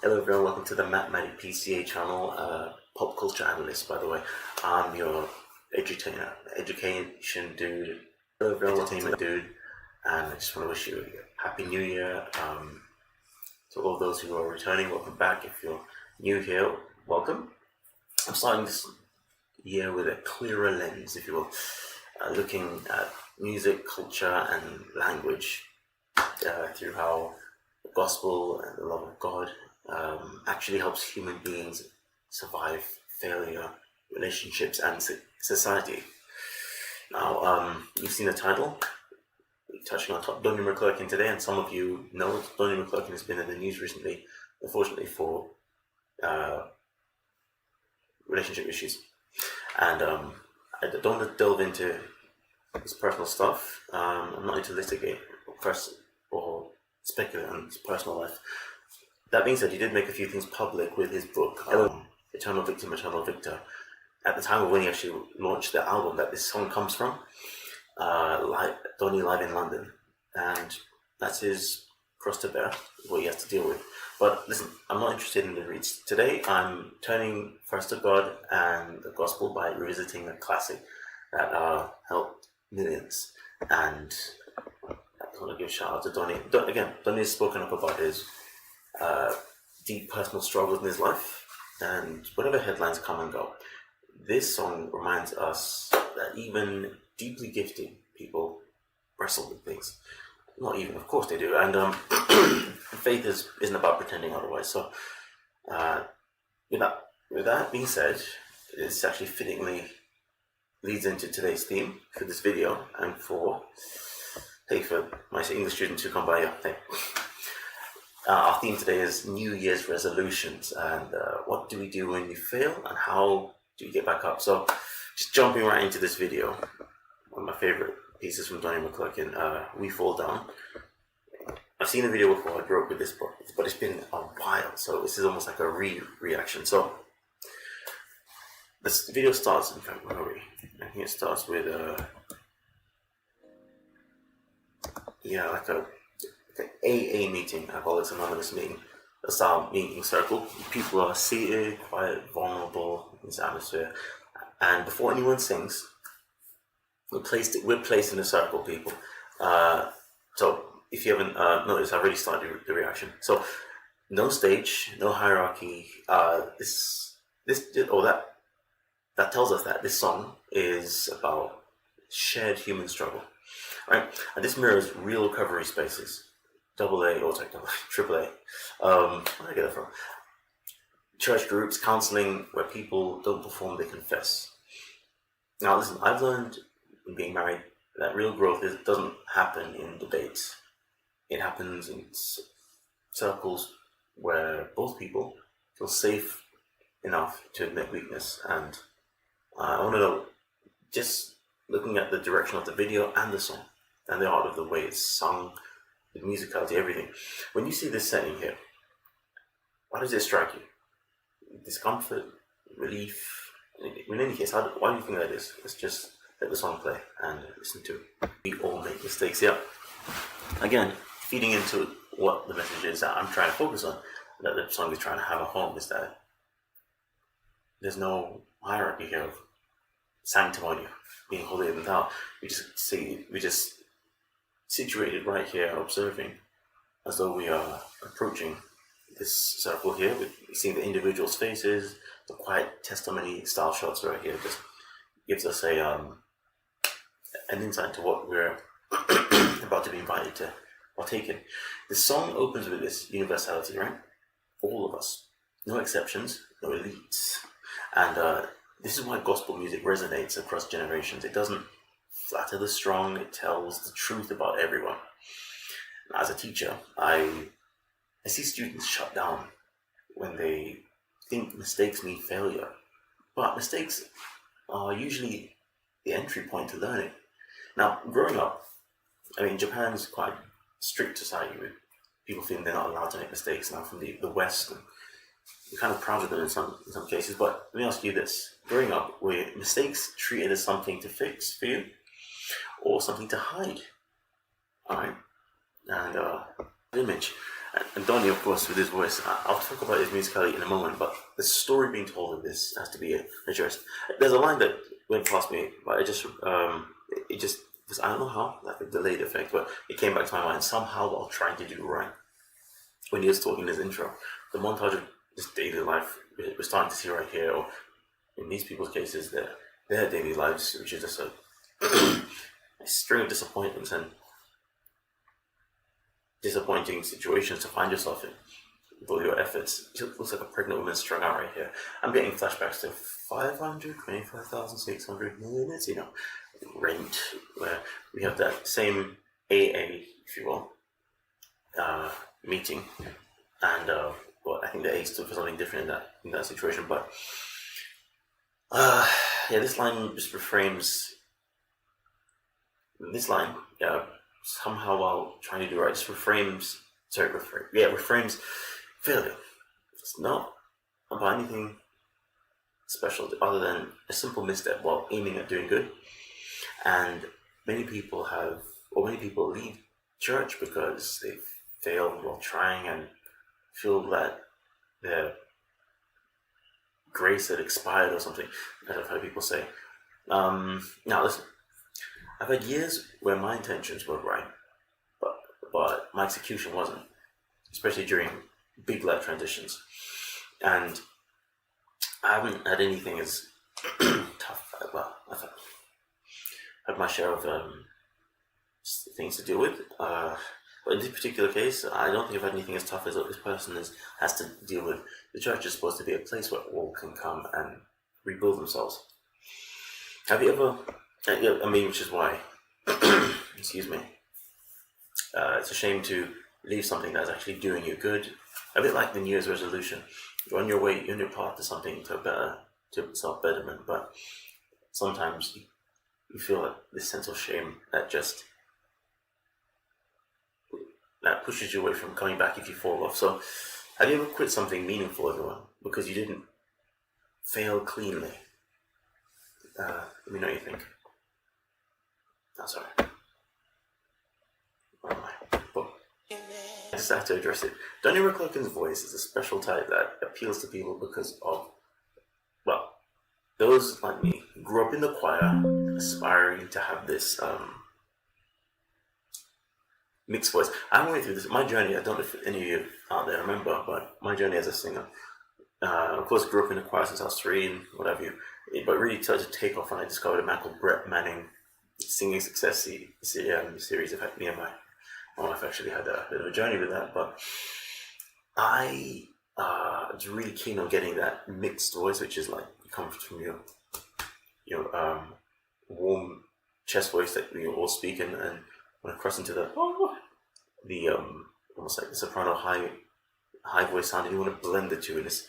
Hello everyone, welcome to the MatMadik PCA channel, pop culture analyst by the way. I'm your education dude, hello everyone, entertainment dude, and I just want to wish you a happy new year. To all those who are returning, welcome back. If you're new here, welcome. I'm starting this year with a clearer lens, if you will, looking at music, culture and language through how the gospel and the love of God actually helps human beings survive failure, relationships, and society. Now, you've seen the title, touching on top Donnie McClurkin today, and some of you know Donnie McClurkin has been in the news recently, unfortunately, for relationship issues. And I don't want to delve into his personal stuff. I'm not into litigate or speculate on his personal life. That being said, he did make a few things public with his book, Eternal Victim, Eternal Victor, at the time of when he actually launched the album that this song comes from, Donnie Live in London. And that's his cross to bear, what he has to deal with. But listen, I'm not interested in the reads. Today, I'm turning first to God and the gospel by revisiting a classic that helped millions. And I want to give a shout out to Donnie. Donnie has spoken up about his deep personal struggles in his life, and whatever headlines come and go, this song reminds us that even deeply gifted people wrestle with things. Not even, of course they do, and faith isn't about pretending otherwise. So with that being said, this actually fittingly leads into today's theme for this video, and for my English students who come by here. Hey. Our theme today is New Year's resolutions, and what do we do when we fail, and how do we get back up? So, just jumping right into this video, one of my favorite pieces from Donnie McClurkin, We Fall Down. I've seen the video before, I grew up with this book, but it's been a while, so this is almost like a reaction. So, this video starts, in fact, where are we? I think it starts with like a AA meeting, Alcoholics Anonymous meeting, a style meeting circle. People are seated, quiet, vulnerable in this atmosphere, and before anyone sings, we're placed in a circle, people. So if you haven't noticed, I've already started the reaction. So no stage, no hierarchy. That tells us that this song is about shared human struggle, right? And this mirrors real recovery spaces. AAA. Where did I get that from? Church groups, counseling, where people don't perform, they confess. Now listen, I've learned in being married that real growth doesn't happen in debates. It happens in circles where both people feel safe enough to admit weakness. And I want to know, just looking at the direction of the video and the song, and the art of the way it's sung, the musicality, everything. When you see this setting here, why does it strike you? Discomfort, relief? In any case, why do you think that is? Let's just let the song play and listen to it. We all make mistakes, yeah. Again, feeding into what the message is that I'm trying to focus on, that the song is trying to have a home, is that there's no hierarchy here of sanctimony, being holier than thou. We just situated right here, observing, as though we are approaching this circle here, with seeing the individuals' faces, the quiet testimony style shots right here just gives us an insight to what we're about to be invited to partake in. The song opens with this universality, right? All of us, no exceptions, no elites, and this is why gospel music resonates across generations. It doesn't flatter the strong, it tells the truth about everyone. As a teacher, I see students shut down when they think mistakes mean failure. But mistakes are usually the entry point to learning. Now, growing up, Japan's quite a strict society with people feeling they're not allowed to make mistakes now from the West. And we're kind of proud of them in some cases. But let me ask you this. Growing up, were mistakes treated as something to fix for you, or something to hide? Alright, and image. And Donnie, of course, with his voice, I'll talk about his musicality in a moment, but the story being told of this has to be addressed. There's a line that went past me, but it just was, I don't know how, like a delayed effect, but it came back to my mind somehow while trying to do right. When he was talking in his intro, the montage of just daily life we're starting to see right here, or in these people's cases, their daily lives, which is just a, a string of disappointments and disappointing situations to find yourself in with all your efforts. It looks like a pregnant woman strung out right here. I'm getting flashbacks to 525,600 minutes, Rent, where we have that same AA, if you will, meeting, and well, I think the A stood for something different in that situation, but this line just reframes this line, somehow while trying to do right, just reframes failure. It's not about anything special other than a simple misstep while aiming at doing good. And many people leave church because they failed while trying and feel that their grace had expired or something, as I've heard people say. Now listen, I've had years where my intentions were right, but my execution wasn't, especially during big life transitions. And I haven't had anything as tough. Well, I've had my share of things to deal with. But in this particular case, I don't think I've had anything as tough as what this person has to deal with. The church is supposed to be a place where all can come and rebuild themselves. Have you ever? Which is why. Excuse me. It's a shame to leave something that's actually doing you good. A bit like the New Year's resolution. You're on your way, you're on your path to something to self-betterment, but sometimes you feel this sense of shame that pushes you away from coming back if you fall off. So, have you ever quit something meaningful, everyone, because you didn't fail cleanly? Let me know what you think. Oh, sorry. Where am I? Boom. I just have to address it. Donnie McClurkin's voice is a special type that appeals to people because of, well, those like me who grew up in the choir, aspiring to have this mixed voice. I went through this. My journey, I don't know if any of you out there remember, but my journey as a singer. Of course, grew up in the choir since I was 3 and what have you. But really started to take off when I discovered a man called Brett Manning Singing Success series. In fact, me and my wife actually had a bit of a journey with that. But I was really keen on getting that mixed voice, which is like it comes from your warm chest voice that we all speak in, and when I cross into the almost like the soprano high voice sound, and you want to blend the two in this.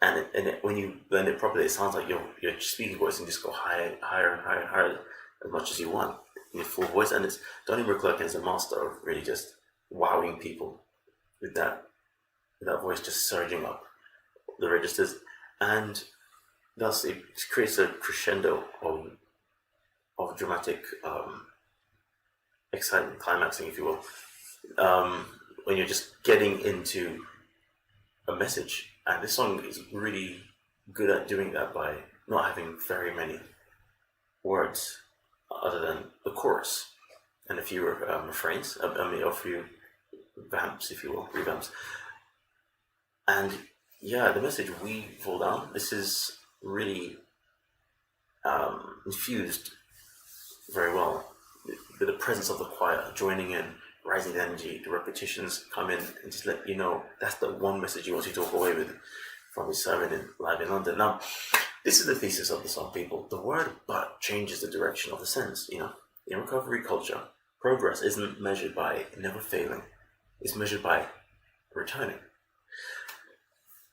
And when you blend it properly, it sounds like your speaking voice can just go higher and higher and higher as much as you want in your full voice. And Donnie McClurkin is a master of really just wowing people with that voice just surging up the registers, and thus it creates a crescendo of dramatic excitement, climaxing, if you will, when you're just getting into a message. And this song is really good at doing that by not having very many words other than the chorus and a few refrains, a few vamps, if you will, revamps. And yeah, the message "We Fall Down," this is really infused very well with the presence of the choir joining in, rising energy. The repetitions come in and just let you know that's the one message he wants you to walk away with from his sermon live in London. Now, this is the thesis of the song, people. The word "but" changes the direction of the sentence. In recovery culture, progress isn't measured by never failing; it's measured by returning.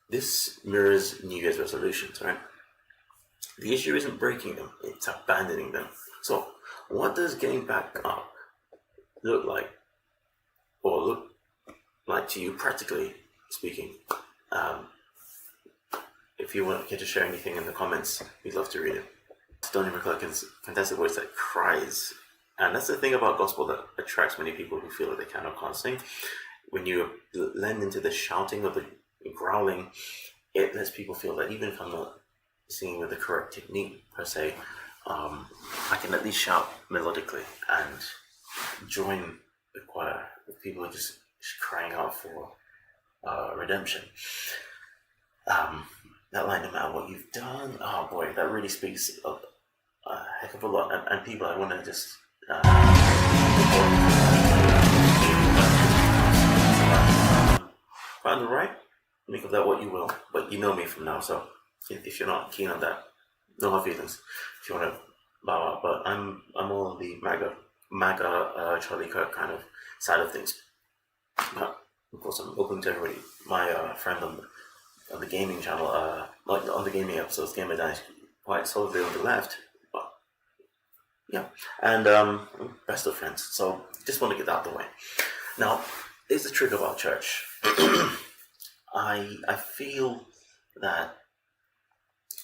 This mirrors New Year's resolutions, right? The issue isn't breaking them; it's abandoning them. So, what does getting back up look like to you, practically speaking? If you want to share anything in the comments, we'd love to read it. Donnie McClurkin's fantastic voice that cries, and that's the thing about gospel that attracts many people who feel that they can't sing. when you lend into the shouting or the growling, it lets people feel that even if I'm not singing with the correct technique per se, I can at least shout melodically and join the choir with people who are just crying out for redemption. That line, no matter what you've done, oh boy, that really speaks a heck of a lot. And people, I want to just on the right, make of that what you will, but you know me from now, so if you're not keen on that, no hard feelings. If you want to bow out, but I'm all on the MAGA Charlie Kirk kind of side of things. But of course, I'm open to everybody. My friend on the gaming channel, like on the gaming episodes, Gamer Dice, quite solidly on the left. But yeah, and best of friends. So just want to get that out of the way. Now, here's the trick about church. I feel that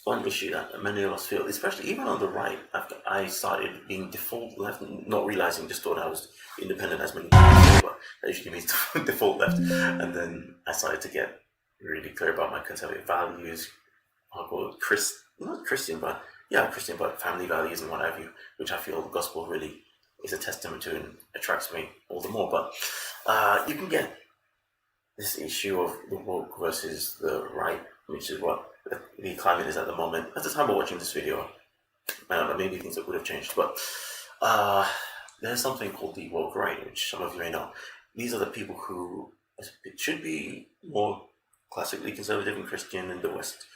one issue that many of us feel, especially even on the right, after I started being default left, not realizing, just thought I was independent as many people, but that usually means default left. And then I started to get really clear about my conservative values, I'll call it Christian, but family values and what have you, which I feel the gospel really is a testament to and attracts me all the more. But you can get this issue of the woke versus the right, which is what the climate is at the moment. At the time of watching this video, I don't know, maybe things would have changed, but there's something called the woke right, which some of you may know. These are the people who should be more classically conservative and Christian in the West,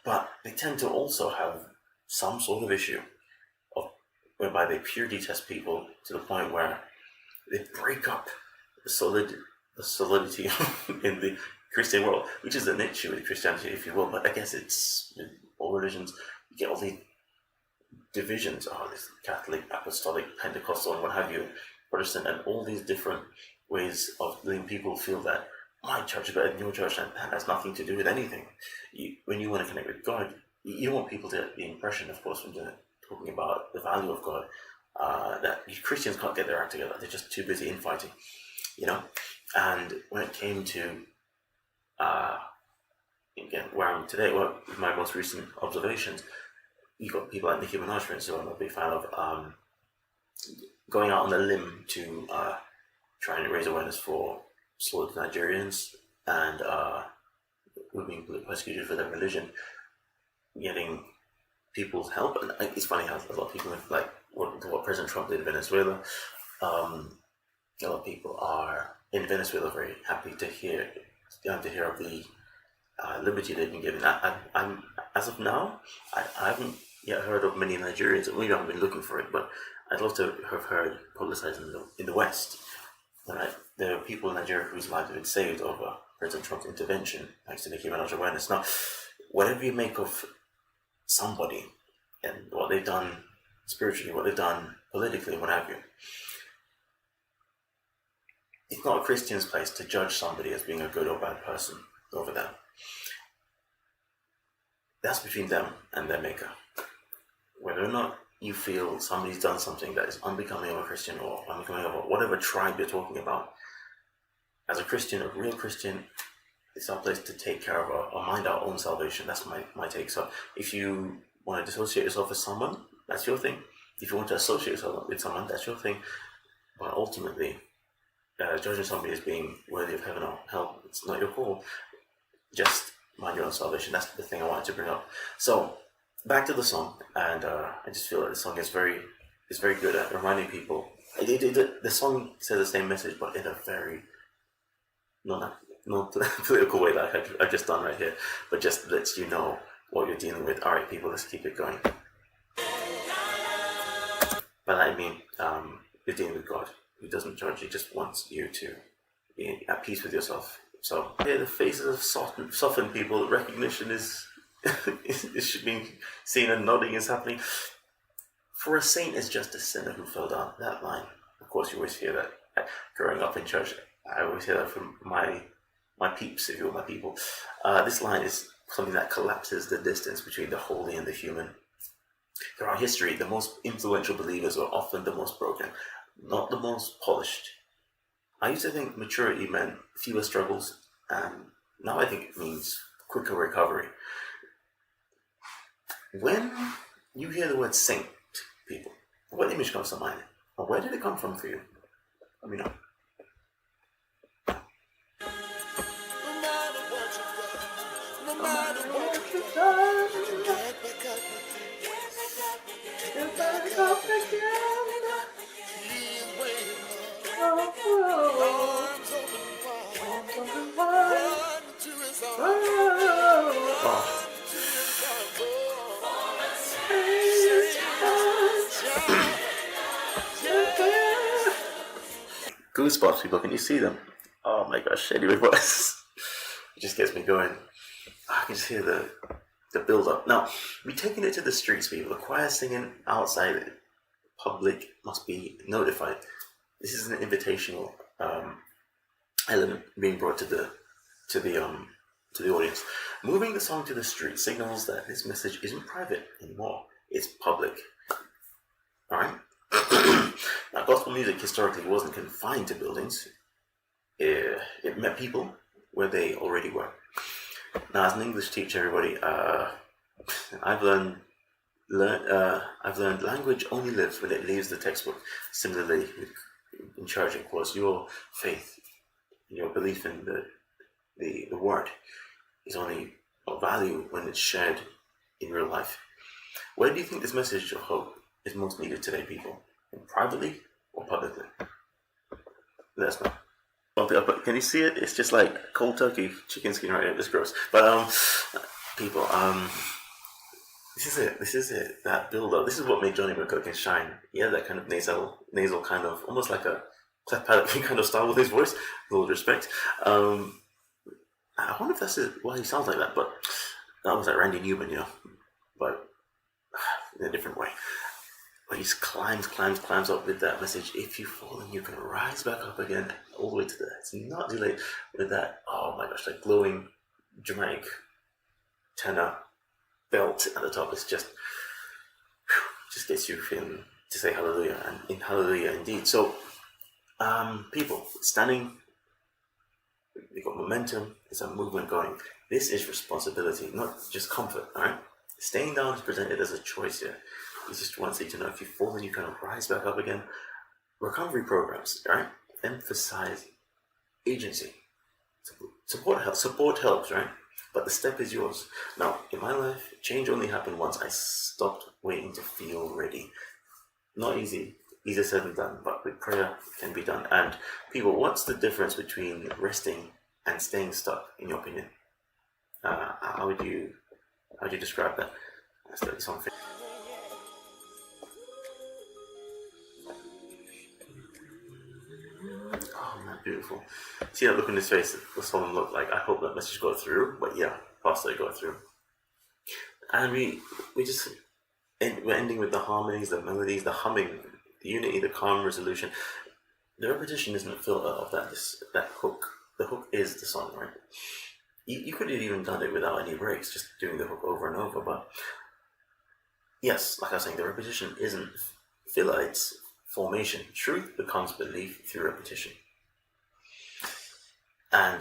but they tend to also have some sort of issue of whereby they purely test people to the point where they break up the solidity in the Christian world, which is an issue with Christianity, if you will. But I guess it's in all religions, you get all these divisions. Oh, this Catholic, Apostolic, Pentecostal, and what have you, Protestant, and all these different ways of letting people feel that my church is better than your church, and that has nothing to do with anything. When you want to connect with God, you want people to get the impression, of course, when you're talking about the value of God, that Christians can't get their act together. They're just too busy infighting, you know. And when it came to again, where I'm today, well, with my most recent observations, you got people like Nicki Minaj, for instance, who I'm a big fan of, going out on a limb to try and raise awareness for slaughtered Nigerians and who are being persecuted for their religion, getting people's help. And it's funny how a lot of people, like what President Trump did in Venezuela, a lot of people are in Venezuela very happy to hear of the liberty they've been given. I'm as of now, I haven't yet heard of many Nigerians. Maybe I haven't been looking for it, but I'd love to have heard publicized in the West. Right? There are people in Nigeria whose lives have been saved over President Trump's intervention, thanks to Nicki Minaj awareness. Now, whatever you make of somebody and what they've done spiritually, what they've done politically, what have you, it's not a Christian's place to judge somebody as being a good or bad person over them. That's between them and their maker. Whether or not you feel somebody's done something that is unbecoming of a Christian or unbecoming of whatever tribe you're talking about, as a Christian, a real Christian, it's our place to take care of or mind our own salvation. That's my take. So if you want to dissociate yourself with someone, that's your thing. If you want to associate yourself with someone, that's your thing. But ultimately, judging somebody as being worthy of heaven or hell, it's not your call. Just mind your own salvation. That's the thing I wanted to bring up. So back to the song, and I just feel that the song is very good at reminding people. The song says the same message, but in a very not political way like I've just done right here, but just lets you know what you're dealing with. All right, people, let's keep it going. By that I mean, you're dealing with God, who doesn't judge. He just wants you to be at peace with yourself. So yeah, the faces of softened people. Recognition is should be seen, and nodding is happening. For a saint is just a sinner who fell down. That line, of course, you always hear that. Growing up in church, I always hear that from my peeps, if you will, my people. This line is something that collapses the distance between the holy and the human. Throughout history, the most influential believers are often the most broken, not the most polished. I used to think maturity meant fewer struggles, and now I think it means quicker recovery. When you hear the word saint, people, what image comes to mind? Or where did it come from for you? Let me know. No matter what you've done, get back up again. He is waiting. Arms open wide. Run to his arms. Run to his arms. Goosebumps, people, can you see them? Oh my gosh, anyway, it just gets me going. I can just hear the build up. Now, we're taking it to the streets, people. The choir singing outside, the public must be notified. This is an invitational element being brought to the audience. Moving the song to the street signals that this message isn't private anymore. It's public. Alright? Now, gospel music historically wasn't confined to buildings. It met people where they already were. Now, as an English teacher, everybody, I've learned language only lives when it leaves the textbook. Similarly, in church, of course, your faith, your belief in the word is only of value when it's shared in real life. Where do you think this message of hope is most needed today, people? Privately or publicly? Let us know. But can you see it? It's just like cold turkey chicken skin right here. It's gross. But people, this is it. That build up. This is what made Donnie McClurkin shine. He had that kind of nasal kind of, almost like a cleft palate kind of style with his voice. With all respect. I wonder if that's why he sounds like that. But that was like Randy Newman, but in a different way. But he climbs up with that message. If you fall, then you can rise back up again, all the way to it's not too late. With that, oh my gosh, like glowing, dramatic tenor belt at the top. It's just gets you feeling to say hallelujah, and in hallelujah indeed. So, people standing, they got momentum. It's a movement going. This is responsibility, not just comfort. All right, staying down is presented as a choice here. He just wants you to know if you fall, then you can rise back up again. Recovery programs, right? Emphasize agency. Support helps, right? But the step is yours. Now, in my life, change only happened once. I stopped waiting to feel ready. Not easy. Easier said than done, but with prayer, it can be done. And people, what's the difference between resting and staying stuck, in your opinion? How would you describe that? That's something. Oh man, beautiful. See that look in his face, the song looked like. I hope that message got through, but yeah, possibly got through. And we're ending with the harmonies, the melodies, the humming, the unity, the calm resolution. The repetition isn't a filter of that hook. The hook is the song, right? You could have even done it without any breaks, just doing the hook over and over, but yes, like I was saying, the repetition isn't filler, it's formation. Truth becomes belief through repetition. And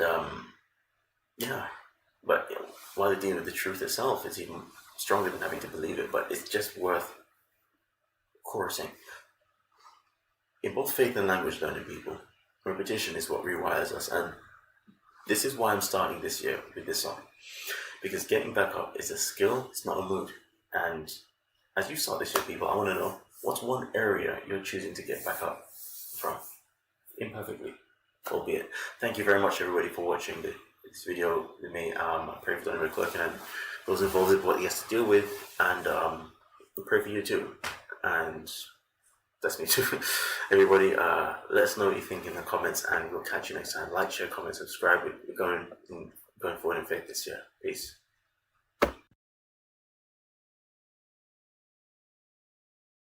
but while the dealing with the truth itself is even stronger than having to believe it, but it's just worth chorusing. In both faith and language learning, people, repetition is what rewires us, and this is why I'm starting this year with this song, because getting back up is a skill, it's not a mood. And as you start this year, people, I want to know, what's one area you're choosing to get back up from? Imperfectly, albeit. Thank you very much, everybody, for watching this video with me. I pray for Donnie McClurkin and those involved with what he has to deal with, and I pray for you too. And that's me too. Everybody, let us know what you think in the comments, and we'll catch you next time. Like, share, comment, subscribe. We're going forward in faith this year. Peace.